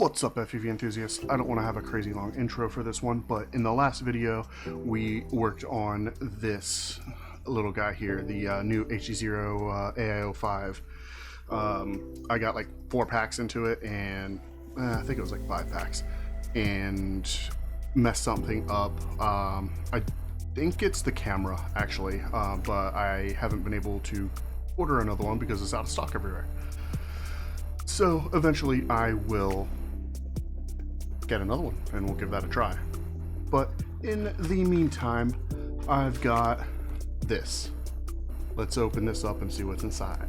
What's up, FPV enthusiasts? I don't want to have a crazy long intro for this one, but in the last video we worked on this little guy here, the new HDZero AIO5. I got like 4 packs into it, and I think it was like 5 packs, and messed something up. I think it's the camera actually, but I haven't been able to order another one because it's out of stock everywhere. So eventually I will get another one and we'll give that a try. But in the meantime, I've got this. Let's open this up and see what's inside.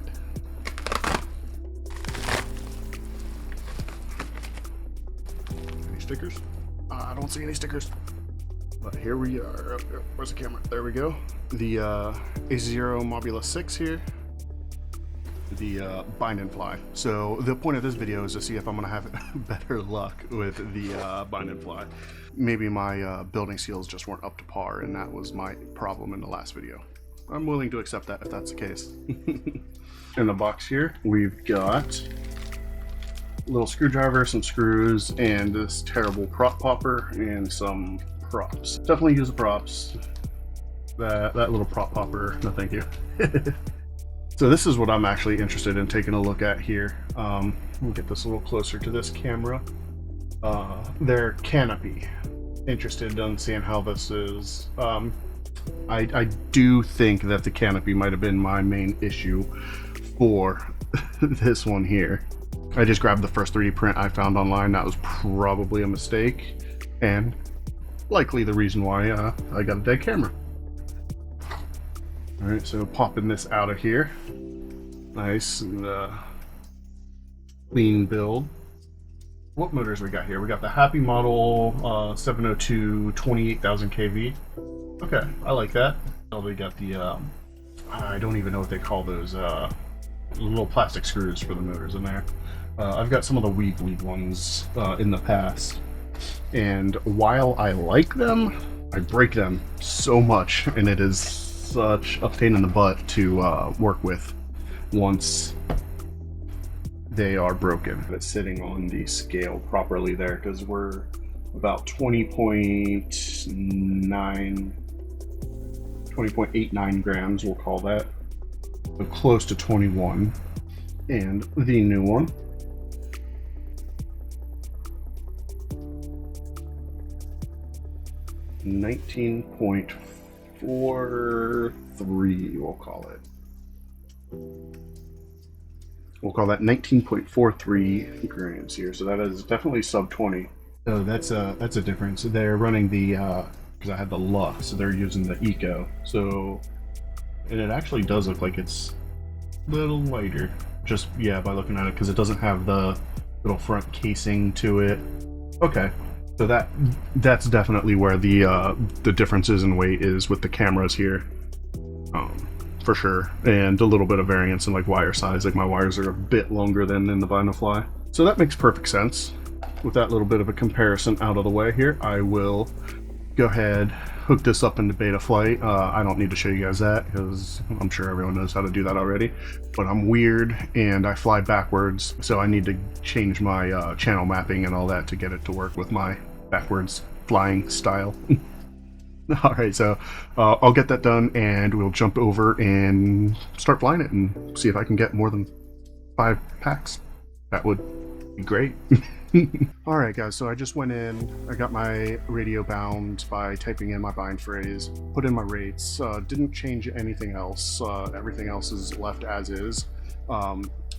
Any stickers? I don't see any stickers. But here we are. Where's the camera? There we go. The HDZero Mobula6 here. The bind and fly. So the point of this video is to see if I'm gonna have better luck with the bind and fly. Maybe my building skills just weren't up to par, and that was my problem in the last video. I'm willing to accept that if that's the case. In the box here, we've got a little screwdriver, some screws, and this terrible prop popper, and some props. Definitely use the props. That little prop popper, no thank you. So this is what I'm actually interested in taking a look at here. We'll get this a little closer to this camera. Their canopy. Interested in seeing how this is. I do think that the canopy might have been my main issue for this one here. I just grabbed the first 3D print I found online. That was probably a mistake, and likely the reason why I got a dead camera. Alright, so popping this out of here. Nice clean build. What motors we got here? We got the Happy Model 702 28,000 kV. Okay, I like that. Oh, we got the I don't even know what they call those little plastic screws for the motors in there. I've got some of the weak ones in the past, and while I like them, I break them so much, and it is such a pain in the butt to work with once they are broken. It's sitting on the scale properly there, because we're about 20.89 grams, we'll call that, so close to 21. And the new one, .43, we'll call it. We'll call that 19.43 grams here. So that is definitely sub 20. So that's a difference. They're running the because I had the Lux, so they're using the Eco. So, and it actually does look like it's a little lighter. Just by looking at it, because it doesn't have the little front casing to it. Okay. So that's definitely where the differences in weight is with the cameras here, for sure, and a little bit of variance in like wire size. Like my wires are a bit longer than in the bind and fly, so that makes perfect sense. With that little bit of a comparison out of the way here, I will go ahead, hook this up into beta flight. I don't need to show you guys that because I'm sure everyone knows how to do that already, but I'm weird and I fly backwards, so I need to change my channel mapping and all that to get it to work with my backwards flying style. Alright, so I'll get that done and we'll jump over and start flying it and see if I can get more than 5 packs. That would be great. Alright guys, so I just went in, I got my radio bound by typing in my bind phrase, put in my rates, didn't change anything else, everything else is left as is,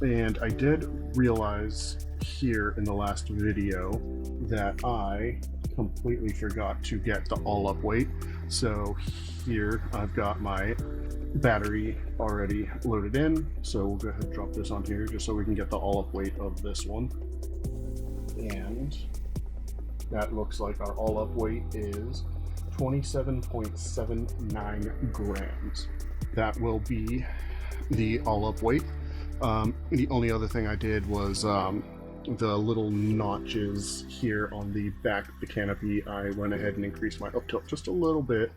and I did realize here in the last video that I completely forgot to get the all-up weight. So here I've got my battery already loaded in, so we'll go ahead and drop this on here just so we can get the all-up weight of this one. And that looks like our all-up weight is 27.79 grams. That will be the all-up weight. The only other thing I did was the little notches here on the back of the canopy. I went ahead and increased my up tilt just a little bit.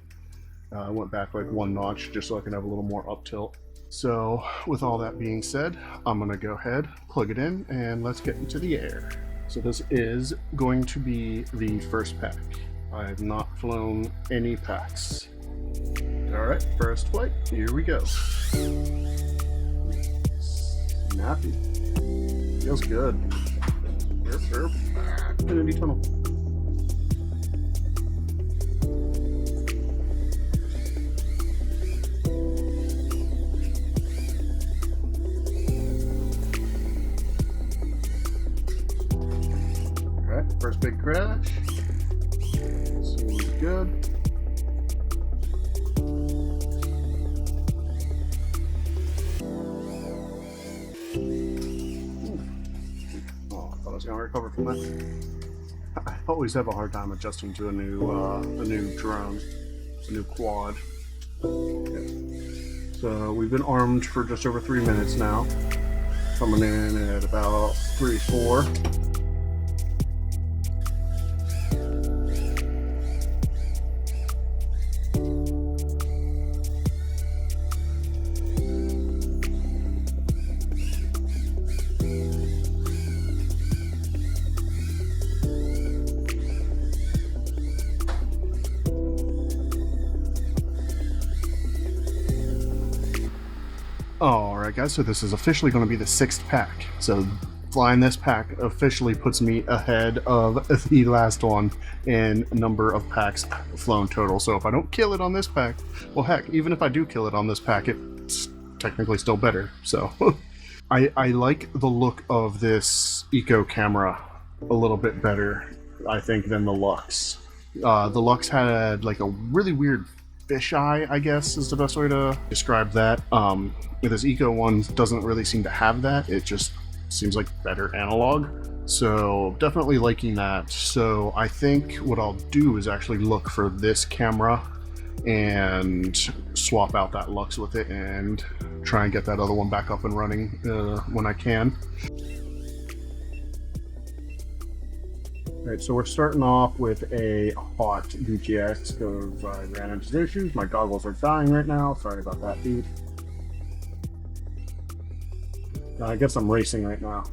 I went back like 1 notch just so I can have a little more up tilt. So with all that being said, I'm gonna go ahead, plug it in, and let's get into the air. So this is going to be the first pack. I have not flown any packs. Alright, first flight, here we go. Snappy. Feels good. Infinity tunnel. Alright, first big crash. Seems good. I was gonna recover from that. I always have a hard time adjusting to a new drone, a new quad. Okay. So we've been armed for just over 3 minutes now. Coming in at about 3-4. Alright guys, so this is officially going to be the 6th pack. So flying this pack officially puts me ahead of the last one in number of packs flown total. So if I don't kill it on this pack, well heck, even if I do kill it on this pack, it's technically still better. So I like the look of this eco camera a little bit better, I think, than the Lux. The Lux had like a really weird fisheye, I guess is the best way to describe that. This eco one doesn't really seem to have that. It just seems like better analog. So definitely liking that. So I think what I'll do is actually look for this camera and swap out that Lux with it and try and get that other one back up and running when I can. Alright, so we're starting off with a hot VTX because I ran into some issues. My goggles are dying right now. Sorry about that, dude. I guess I'm racing right now.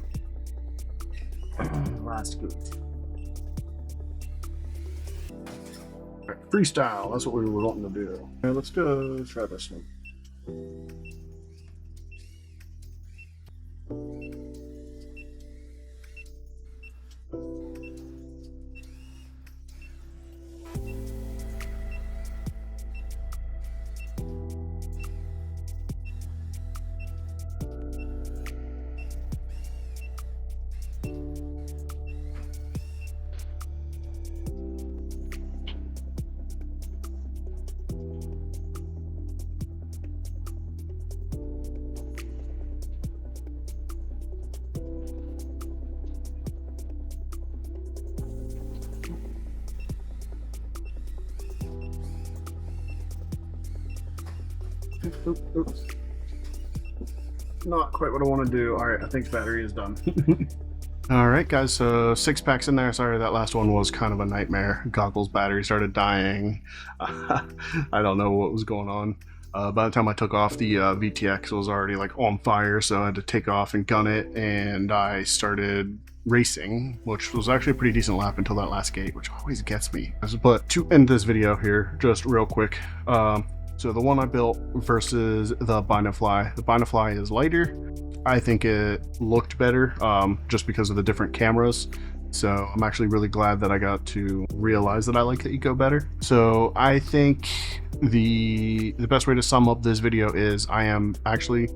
Last good. Right, freestyle, that's what we were wanting to do. Okay, let's go try this one. Oops. Not quite what I want to do. Alright, I think battery is done. Alright guys, so 6 packs in there. Sorry, that last one was kind of a nightmare. Goggles battery started dying. I don't know what was going on. By the time I took off, the VTX was already like on fire, so I had to take off and gun it, and I started racing, which was actually a pretty decent lap until that last gate, which always gets me. But to end this video here, just real quick, so the one I built versus the BNF. The BNF is lighter. I think it looked better just because of the different cameras. So I'm actually really glad that I got to realize that I like the Eco better. So I think the best way to sum up this video is I am actually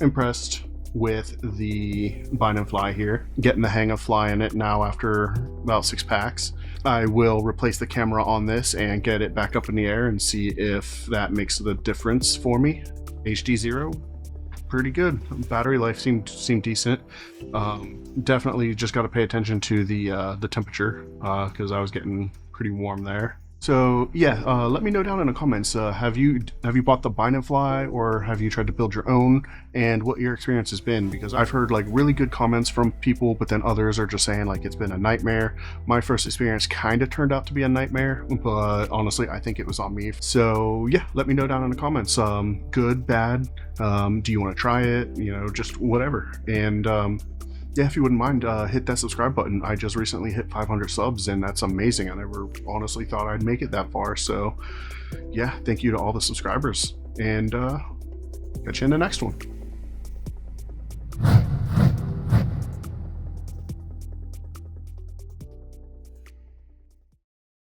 impressed with the BNF here. Getting the hang of flying it now after about 6 packs. I will replace the camera on this and get it back up in the air and see if that makes the difference for me. HDZero, pretty good. Battery life seemed decent. Definitely just got to pay attention to the temperature because I was getting pretty warm there. So yeah, let me know down in the comments. Have you bought the BNF or have you tried to build your own, and what your experience has been? Because I've heard like really good comments from people, but then others are just saying like it's been a nightmare. My first experience kind of turned out to be a nightmare, but honestly I think it was on me. So yeah, let me know down in the comments. Good, bad, do you want to try it? You know, just whatever. And yeah, if you wouldn't mind, hit that subscribe button. I just recently hit 500 subs, and that's amazing. I never honestly thought I'd make it that far. So, yeah, thank you to all the subscribers, and catch you in the next one.